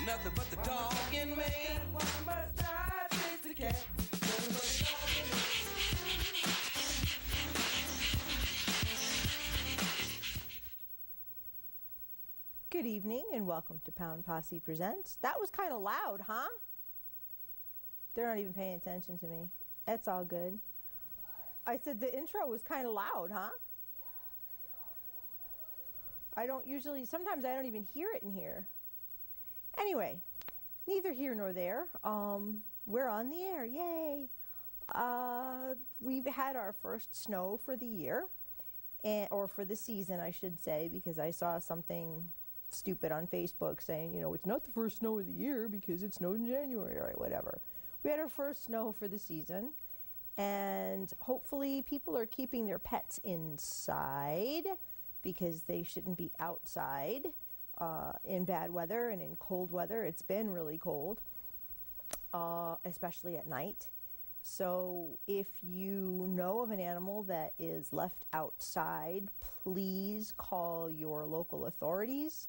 nothing but the dog in me. Why must I chase the cat? Good evening and welcome to Posse Presents. That was kind of loud, huh? They're not even paying attention to me. It's all good. What? I said the intro was kind of loud, huh? Yeah, I know what that was. I don't usually, sometimes I don't even hear it in here. Anyway, neither here nor there. We're on the air, yay! We've had our first snow for the year, or for the season, I should say, because I saw something stupid on Facebook saying, you know, it's not the first snow of the year because it snowed in January, or whatever. We had our first snow for the season, and hopefully people are keeping their pets inside because they shouldn't be outside in bad weather and in cold weather. It's been really cold, especially at night. So if you know of an animal that is left outside, please call your local authorities.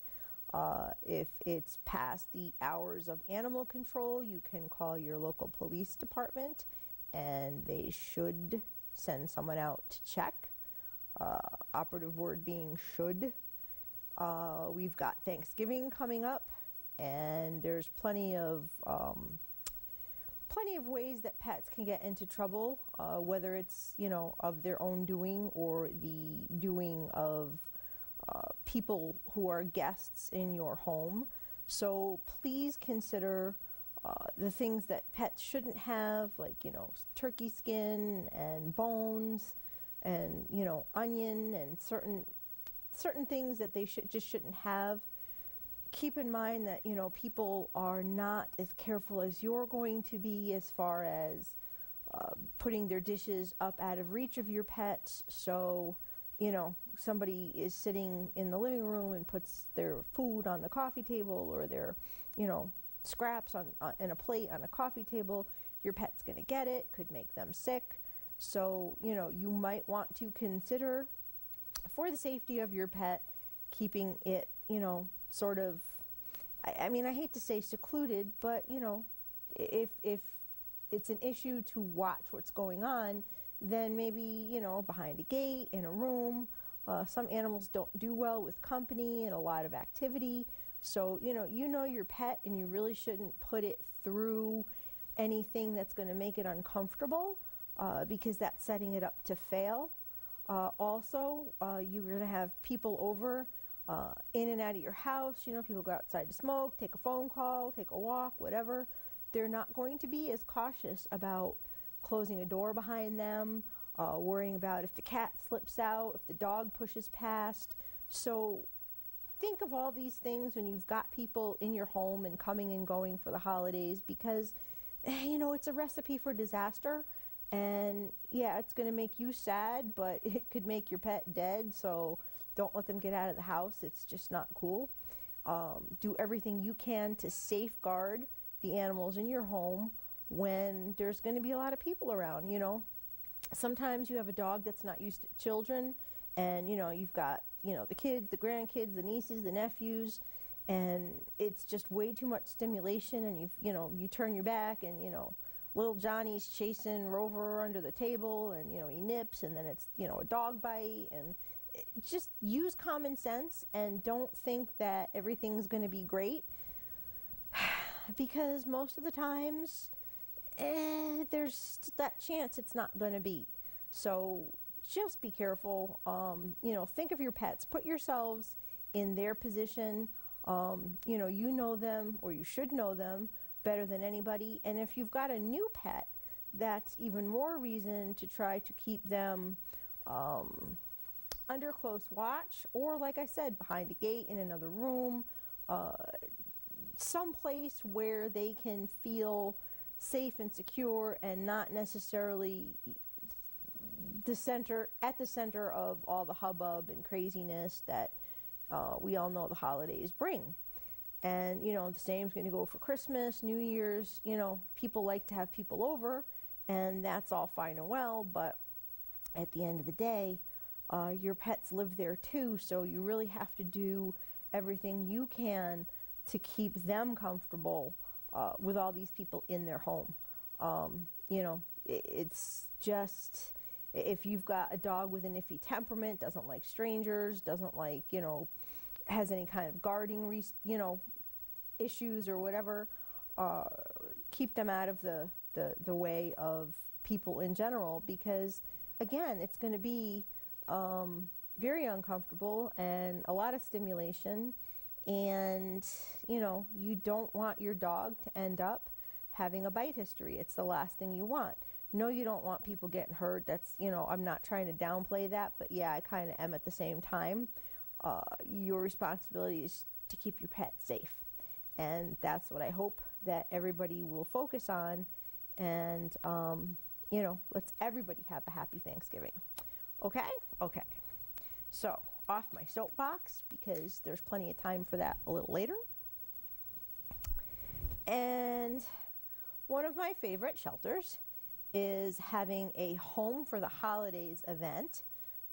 If it's past the hours of animal control, you can call your local police department and they should send someone out to check. Operative word being should. We've got Thanksgiving coming up, and there's plenty of ways that pets can get into trouble, whether it's, you know, of their own doing or the doing of people who are guests in your home. So please consider the things that pets shouldn't have, like, you know, turkey skin and bones and, you know, onion and certain things that they shouldn't have. Keep in mind that, you know, people are not as careful as you're going to be as far as putting their dishes up out of reach of your pets. So, you know, somebody is sitting in the living room and puts their food on the coffee table, or their, you know, scraps in a plate on a coffee table. Your pet's going to get it, could make them sick. So, you know, you might want to consider, for the safety of your pet, keeping it, you know, sort of, I mean, I hate to say secluded, but, you know, if it's an issue to watch what's going on, then maybe, you know, behind a gate, in a room. Some animals don't do well with company and a lot of activity. So, you know your pet, and you really shouldn't put it through anything that's going to make it uncomfortable, because that's setting it up to fail. Also, you're going to have people over in and out of your house. You know, people go outside to smoke, take a phone call, take a walk, whatever. They're not going to be as cautious about closing a door behind them, worrying about if the cat slips out, if the dog pushes past. So think of all these things when you've got people in your home and coming and going for the holidays, because, you know, it's a recipe for disaster. And yeah, it's going to make you sad, but it could make your pet dead. So don't let them get out of the house. It's just not cool. Do everything you can to safeguard the animals in your home when there's going to be a lot of people around. You know, sometimes you have a dog that's not used to children, and, you know, you've got, you know, the kids, the grandkids, the nieces, the nephews, and it's just way too much stimulation. And you turn your back, and, you know, little Johnny's chasing Rover under the table, and, you know, he nips, and then it's, you know, a dog bite. And just use common sense and don't think that everything's going to be great, because most of the times there's that chance it's not going to be. So just be careful. You know, think of your pets. Put yourselves in their position. You know them, or you should know them better than anybody. And if you've got a new pet, that's even more reason to try to keep them under close watch, or, like I said, behind a gate, in another room, someplace where they can feel safe and secure, and not necessarily at the center of all the hubbub and craziness that we all know the holidays bring. And, you know, the same's going to go for Christmas, New Year's. You know, people like to have people over, and that's all fine and well, but at the end of the day, your pets live there too, so you really have to do everything you can to keep them comfortable with all these people in their home. You know, it's just, if you've got a dog with an iffy temperament, doesn't like strangers, doesn't like, you know, has any kind of guarding, you know, issues or whatever, keep them out of the way of people in general, because again, it's going to be very uncomfortable and a lot of stimulation, and you know, you don't want your dog to end up having a bite history. It's the last thing you want. No, you don't want people getting hurt. That's, you know, I'm not trying to downplay that, but yeah, I kind of am at the same time. Your responsibility is to keep your pet safe, and that's what I hope that everybody will focus on. And you know, let's everybody have a happy Thanksgiving. Okay? Okay. So, off my soapbox, because there's plenty of time for that a little later. And one of my favorite shelters is having a home for the holidays event.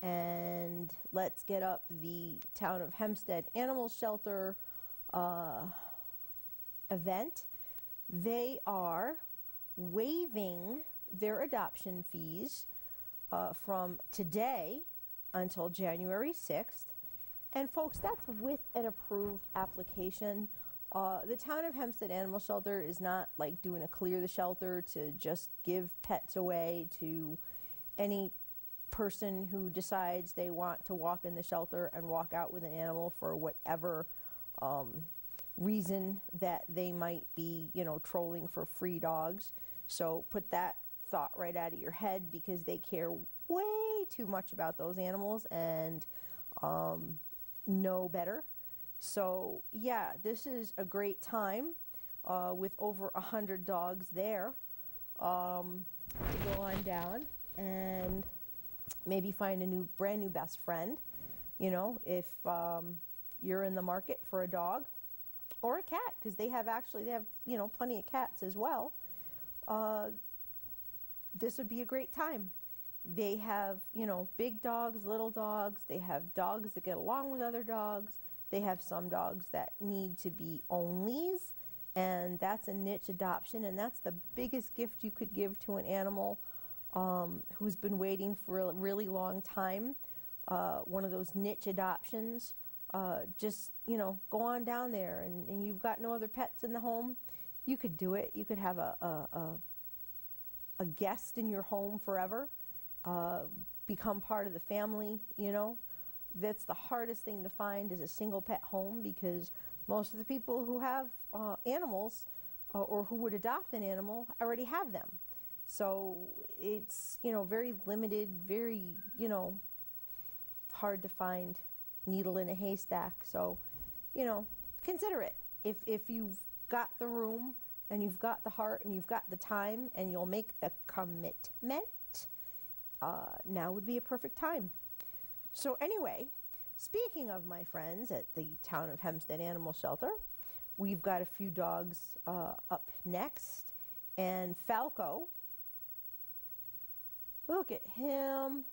And let's get up the Town of Hempstead Animal Shelter event. They are waiving their adoption fees from today until January 6th. And folks, that's with an approved application. The Town of Hempstead Animal Shelter is not like doing a clear the shelter to just give pets away to any person who decides they want to walk in the shelter and walk out with an animal for whatever reason that they might be, you know, trolling for free dogs. So put that thought right out of your head, because they care way too much about those animals and know better. So yeah, this is a great time with over 100 dogs there to go on down and maybe find a brand new best friend. You know, if you're in the market for a dog or a cat, because they have, you know, plenty of cats as well. This would be a great time. They have, you know, big dogs, little dogs. They have dogs that get along with other dogs. They have some dogs that need to be onlys, and that's a niche adoption, and that's the biggest gift you could give to an animal who's been waiting for a really long time. One of those niche adoptions. Just, you know, go on down there, and you've got no other pets in the home. You could do it. You could have a guest in your home forever, become part of the family, you know. That's the hardest thing to find, is a single pet home, because most of the people who have animals or who would adopt an animal already have them. So it's, you know, very limited, very, you know, hard to find needle in a haystack. So, you know, consider it. If you've got the room and you've got the heart and you've got the time and you'll make the commitment, now would be a perfect time. So anyway, speaking of my friends at the Town of Hempstead Animal Shelter, we've got a few dogs up next. And Falco, look at him.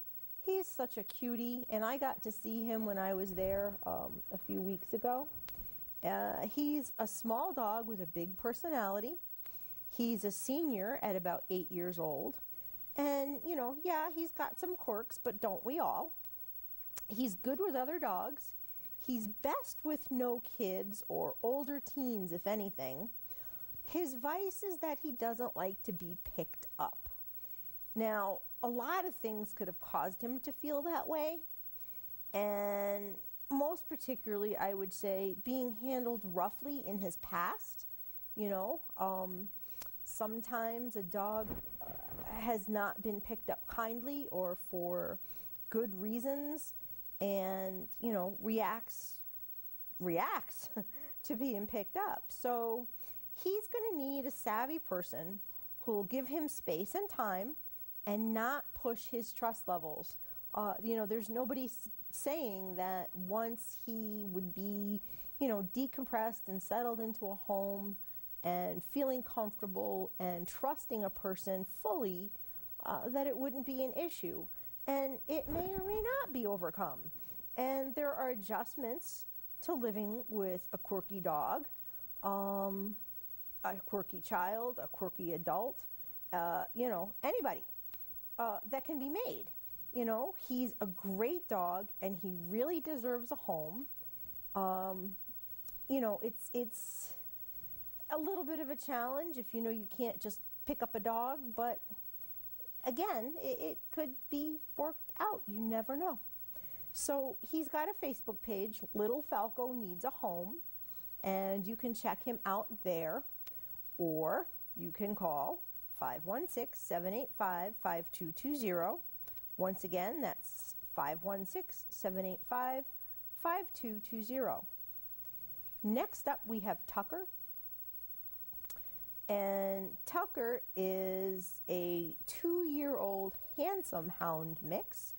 He's such a cutie, and I got to see him when I was there a few weeks ago. He's a small dog with a big personality. He's a senior at about 8 years old. And, you know, yeah, he's got some quirks, but don't we all? He's good with other dogs. He's best with no kids or older teens, if anything. His vice is that he doesn't like to be picked up. Now, a lot of things could have caused him to feel that way. And most particularly, I would say, being handled roughly in his past. You know, sometimes a dog has not been picked up kindly or for good reasons, and, you know, reacts to being picked up. So he's going to need a savvy person who will give him space and time and not push his trust levels. You know, there's nobody saying that once he would be, you know, decompressed and settled into a home and feeling comfortable and trusting a person fully, that it wouldn't be an issue. And it may or may not be overcome. And there are adjustments to living with a quirky dog. a quirky child, a quirky adult, anybody that can be made. He's a great dog and he really deserves a home. It's a little bit of a challenge if you can't just pick up a dog, but again, it could be worked out. You never know. So he's got a Facebook page, Little Falco Needs a Home, and you can check him out there, or you can call 516-785-5220. Once again, that's 516-785-5220. Next up, we have Tucker. And Tucker is a 2-year-old handsome hound mix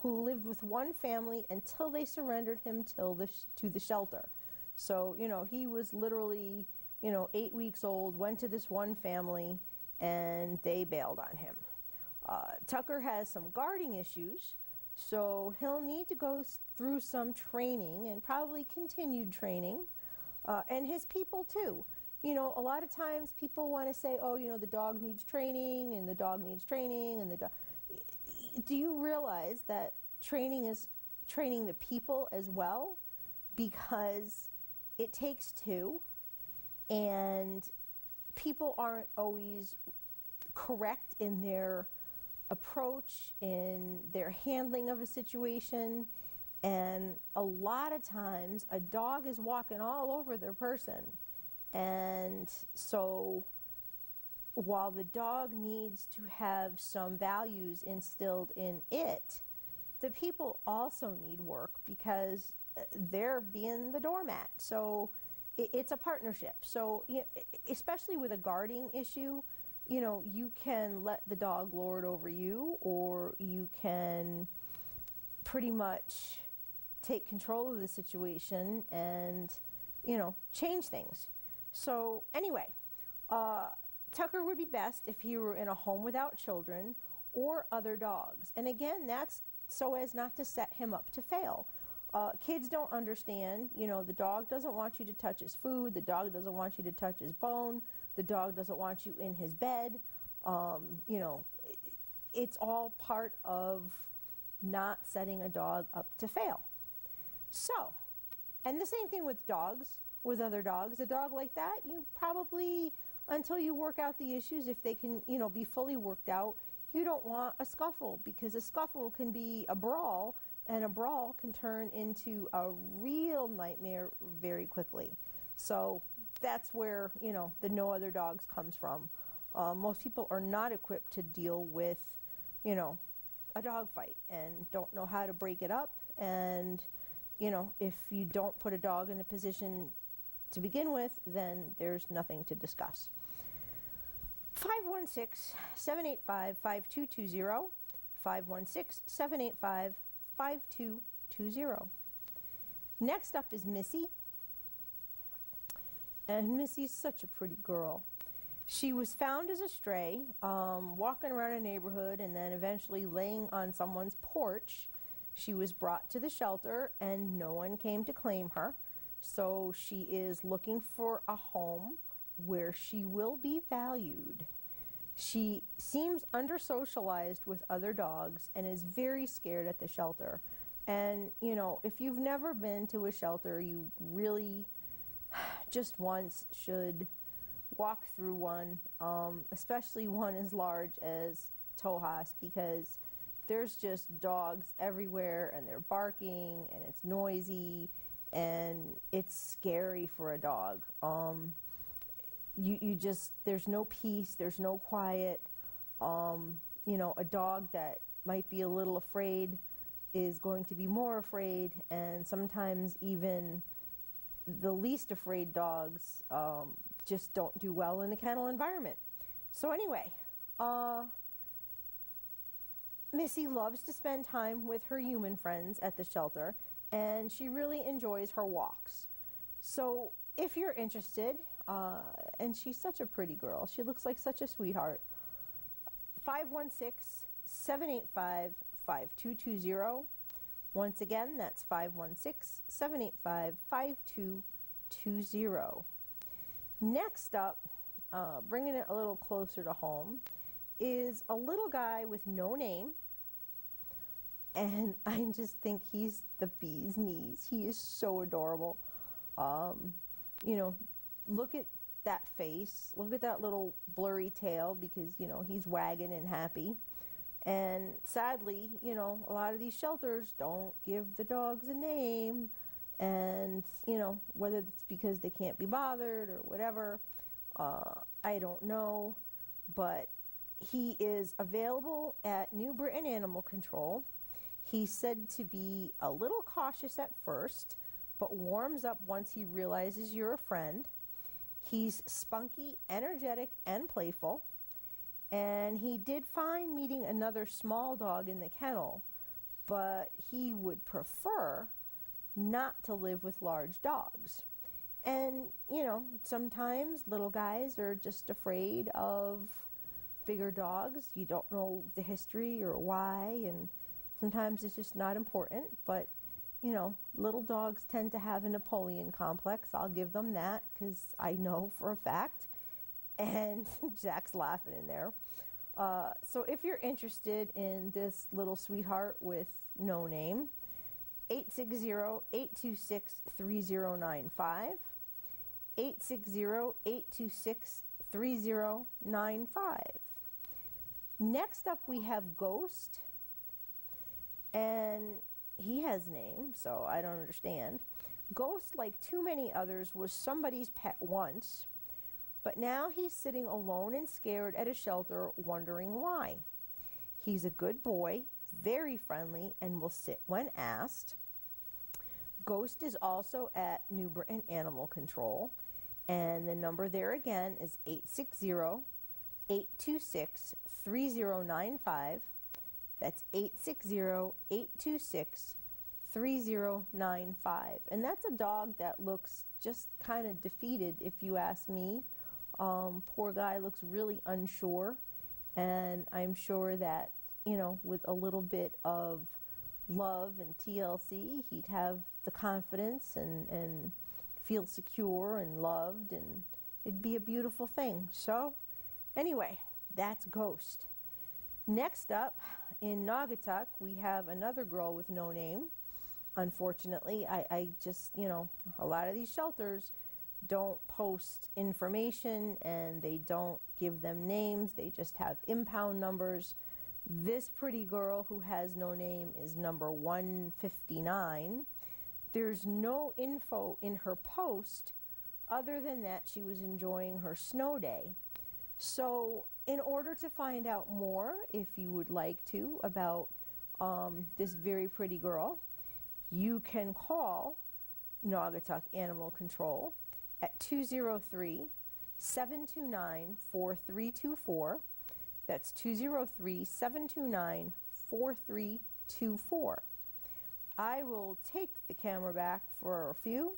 who lived with one family until they surrendered him to the shelter. So, he was literally, 8 weeks old, went to this one family, and they bailed on him. Tucker has some guarding issues, so he'll need to go through some training and probably continued training, and his people too. A lot of times people want to say, oh, the dog needs training, and the dog needs training, and the dog. Do you realize that training is training the people as well? Because it takes two, and people aren't always correct in their approach, in their handling of a situation, and a lot of times a dog is walking all over their person. And so while the dog needs to have some values instilled in it, the people also need work because they're being the doormat. So it's a partnership. So especially with a guarding issue, you can let the dog lord over you, or you can pretty much take control of the situation and, change things. So anyway, Tucker would be best if he were in a home without children or other dogs. And again, that's so as not to set him up to fail. Kids don't understand, the dog doesn't want you to touch his food. The dog doesn't want you to touch his bone. The dog doesn't want you in his bed. It's all part of not setting a dog up to fail. So, and the same thing with dogs, with other dogs. A dog like that, you probably, until you work out the issues, if they can, be fully worked out, you don't want a scuffle, because a scuffle can be a brawl, and a brawl can turn into a real nightmare very quickly. So that's where, the no other dogs comes from. Most people are not equipped to deal with, a dog fight and don't know how to break it up. And, if you don't put a dog in a position to begin with, then there's nothing to discuss. 516-785-5220, 516-785-5220. Next up is Missy. And Missy's such a pretty girl. She was found as a stray, walking around a neighborhood and then eventually laying on someone's porch. She was brought to the shelter and no one came to claim her. So she is looking for a home where she will be valued. She seems under-socialized with other dogs and is very scared at the shelter. And, if you've never been to a shelter, you really just once should walk through one, especially one as large as Tojas, because there's just dogs everywhere and they're barking and it's noisy and it's scary for a dog. There's no peace, there's no quiet. A dog that might be a little afraid is going to be more afraid, and sometimes even the least afraid dogs just don't do well in a kennel environment. So anyway, Missy loves to spend time with her human friends at the shelter, and she really enjoys her walks. So if you're interested, and she's such a pretty girl, she looks like such a sweetheart, 516-785-5220. Once again, that's 516-785-5220. Next up, bringing it a little closer to home, is a little guy with no name. And I just think he's the bee's knees. He is so adorable. You know, look at that face. Look at that little blurry tail because, you know, he's wagging and happy. And sadly, you know, a lot of these shelters don't give the dogs a name. And, you know, whether it's because they can't be bothered or whatever, I don't know. But he is available at New Britain Animal Control. He's said to be a little cautious at first, but warms up once he realizes you're a friend. He's spunky, energetic, and playful. And he did find meeting another small dog in the kennel, but he would prefer not to live with large dogs. And, you know, sometimes little guys are just afraid of bigger dogs. You don't know the history or why, and sometimes it's just not important. But, you know, little dogs tend to have a Napoleon complex. I'll give them that because I know for a fact. And Jack's laughing in there. So if you're interested in this little sweetheart with no name, 860-826-3095. 860-826-3095. Next up we have Ghost. And he has a name, so I don't understand. Ghost, like too many others, was somebody's pet once. But now he's sitting alone and scared at a shelter, wondering why. He's a good boy, very friendly, and will sit when asked. Ghost is also at New Britain Animal Control, and the number there again is 860-826-3095. That's 860-826-3095. And that's a dog that looks just kind of defeated, if you ask me. Poor guy looks really unsure, and I'm sure that, you know, with a little bit of love and TLC, he'd have the confidence and feel secure and loved, and it'd be a beautiful thing. So anyway, that's Ghost. Next up, in Naugatuck, we have another girl with no name. Unfortunately, I just, you know, a lot of these shelters don't post information and they don't give them names. They just have impound numbers. This pretty girl who has no name is number 159. There's no info in her post other than that she was enjoying her snow day. So in order to find out more, if you would like to, about this very pretty girl, you can call Naugatuck Animal Control at 203-729-4324. That's 203-729-4324. I will take the camera back for a few.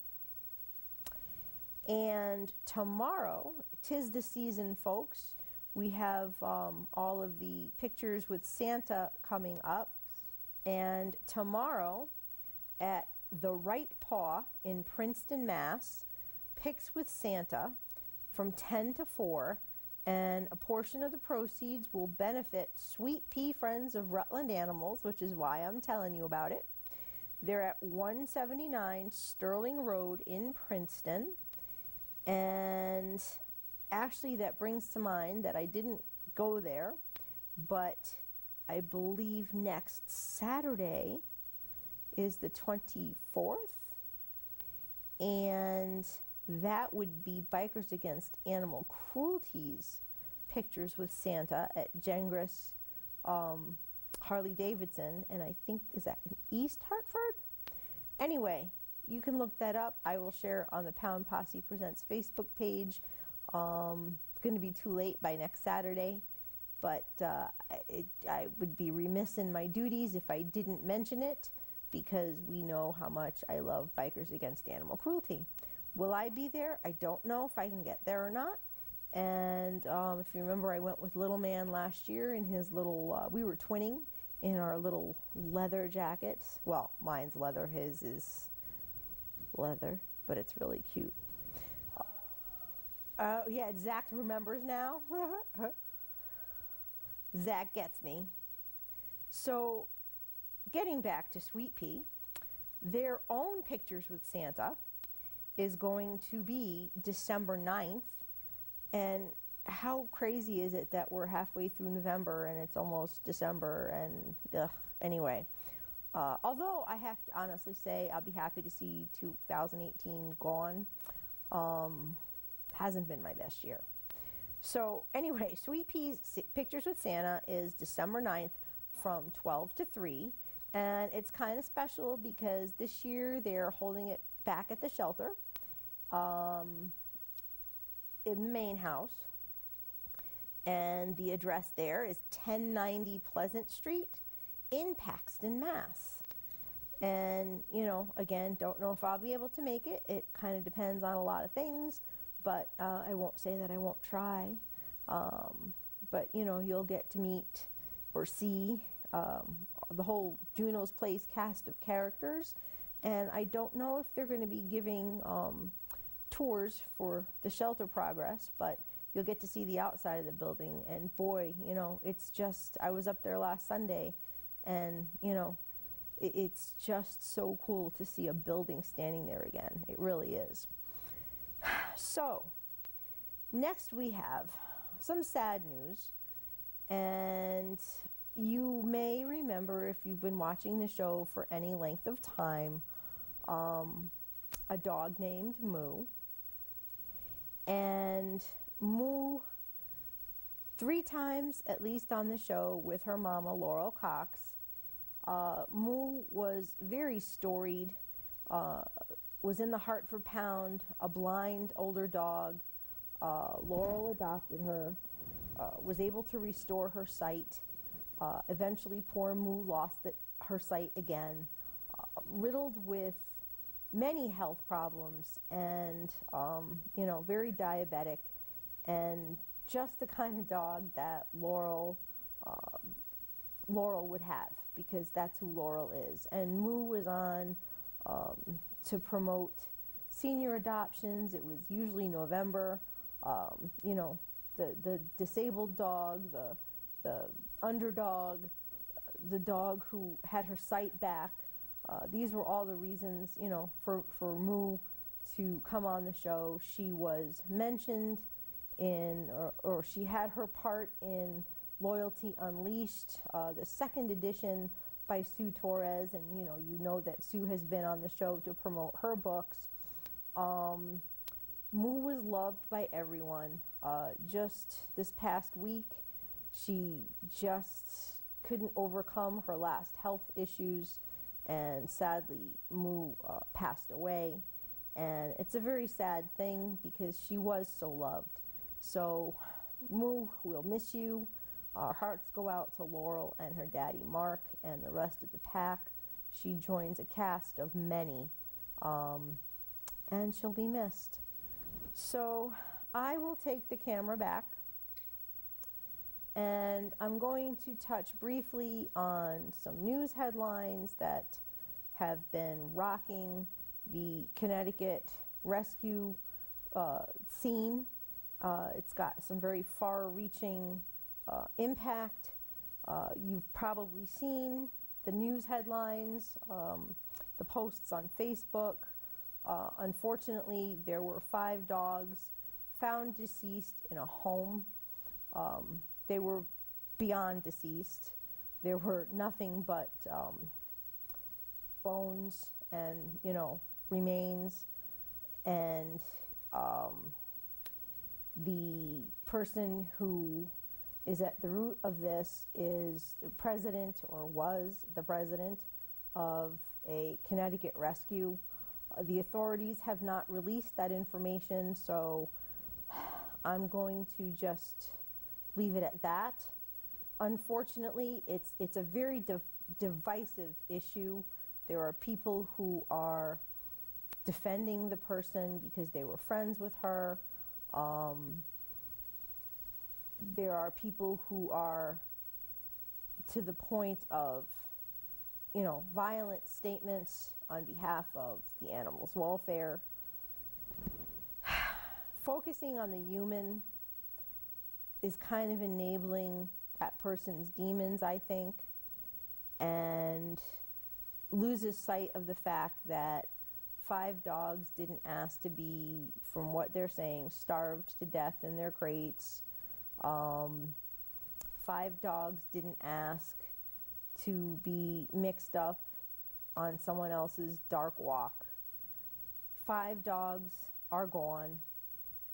And tomorrow, 'tis the season, folks. We have all of the pictures with Santa coming up. And tomorrow at the Right Paw in Princeton, Mass, Picks with Santa from 10 to 4. And a portion of the proceeds will benefit Sweet Pea Friends of Rutland Animals, which is why I'm telling you about it. They're at 179 Sterling Road in Princeton. And actually, that brings to mind that I didn't go there, but I believe next Saturday is the 24th, and that would be Bikers Against Animal Cruelty's Pictures with Santa at Gengras Harley Davidson, and I think, is that in East Hartford? Anyway, you can look that up. I will share on the Pound Posse Presents Facebook page. It's going to be too late by next Saturday, but I would be remiss in my duties if I didn't mention it, because we know how much I love Bikers Against Animal Cruelty. Will I be there? I don't know if I can get there or not. And if you remember, I went with Little Man last year in his little, we were twinning in our little leather jackets. Well, mine's leather, his is leather, but it's really cute. Yeah, Zach remembers now. Zach gets me. So, getting back to Sweet Pea, their own Pictures with Santa is going to be December 9th. And how crazy is it that we're halfway through November and it's almost December and anyway. Although I have to honestly say I'll be happy to see 2018 gone. Hasn't been my best year. So anyway, Sweet Pea's Pictures with Santa is December 9th from 12 to 3. And it's kind of special because this year they're holding it back at the shelter in the main house. And the address there is 1090 Pleasant Street in Paxton, Mass. And, you know, again, don't know if I'll be able to make it. It kind of depends on a lot of things, but I won't say that I won't try. But, you know, you'll get to meet or see the whole Juno's Place cast of characters. And I don't know if they're going to be giving tours for the shelter progress, but you'll get to see the outside of the building. And boy, you know, it's just, I was up there last Sunday and, you know, it's just so cool to see a building standing there again. It really is. So, next we have some sad news. And you may remember, if you've been watching the show for any length of time, a dog named Moo. And Moo, 3 times at least on the show with her mama, Laurel Cox, Moo was very storied, was in the Hartford Pound, a blind older dog. Laurel adopted her, was able to restore her sight. Eventually, poor Moo lost her sight again, riddled with many health problems and, you know, very diabetic, and just the kind of dog that Laurel would have, because that's who Laurel is. And Moo was on to promote senior adoptions. It was usually November. You know, the disabled dog, the underdog, the dog who had her sight back. These were all the reasons, you know, for Moo to come on the show. She was mentioned in, or she had her part in Loyalty Unleashed, the 2nd edition by Sue Torres, and you know that Sue has been on the show to promote her books. Moo was loved by everyone. Just this past week, she just couldn't overcome her last health issues, and sadly, Moo passed away. And it's a very sad thing because she was so loved. So, Moo, we'll miss you. Our hearts go out to Laurel and her daddy Mark and the rest of the pack. She joins a cast of many, and she'll be missed. So I will take the camera back, and I'm going to touch briefly on some news headlines that have been rocking the Connecticut rescue scene. It's got some very far-reaching impact. You've probably seen the news headlines, the posts on Facebook. Unfortunately, there were 5 dogs found deceased in a home. They were beyond deceased. There were nothing but bones and, you know, remains. And the person who is at the root of this is the president, or was the president, of a Connecticut rescue. The authorities have not released that information, so I'm going to just leave it at that. Unfortunately, it's a very divisive issue. There are people who are defending the person because they were friends with her. There are people who are to the point of, you know, violent statements on behalf of the animal's welfare. focusing on the human is kind of enabling that person's demons, I think, and loses sight of the fact that 5 dogs didn't ask to be, from what they're saying, starved to death in their crates. 5 dogs didn't ask to be mixed up on someone else's dark walk. 5 dogs are gone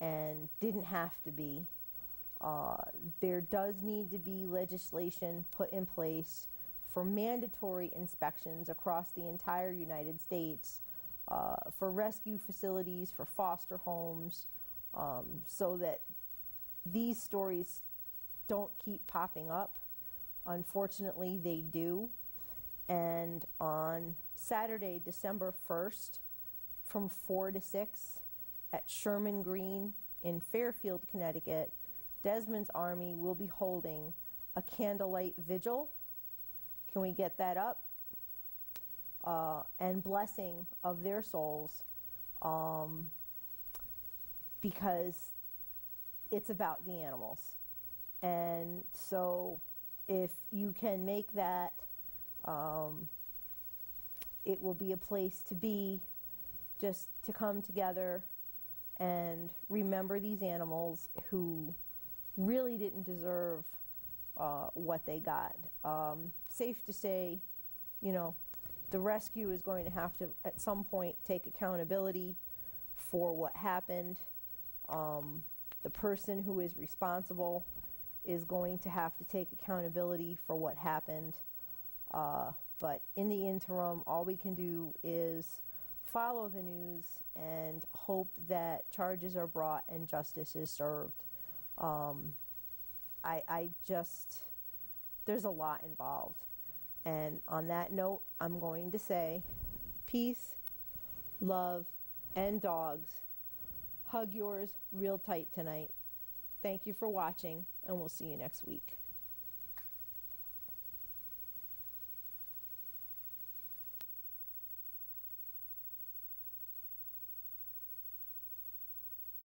and didn't have to be. There does need to be legislation put in place for mandatory inspections across the entire United States for rescue facilities, for foster homes, so that these stories don't keep popping up. Unfortunately, they do. And on Saturday, December 1st, from 4 to 6 at Sherman Green in Fairfield, Connecticut, Desmond's Army will be holding a candlelight vigil. Can we get that up? And blessing of their souls, because it's about the animals. And so if you can make that, it will be a place to be, just to come together and remember these animals who really didn't deserve what they got. Safe to say, you know, the rescue is going to have to, at some point, take accountability for what happened. The person who is responsible is going to have to take accountability for what happened. But in the interim, all we can do is follow the news and hope that charges are brought and justice is served. There's a lot involved. And on that note, I'm going to say peace, love, and dogs. Hug yours real tight tonight. Thank you for watching, and we'll see you next week.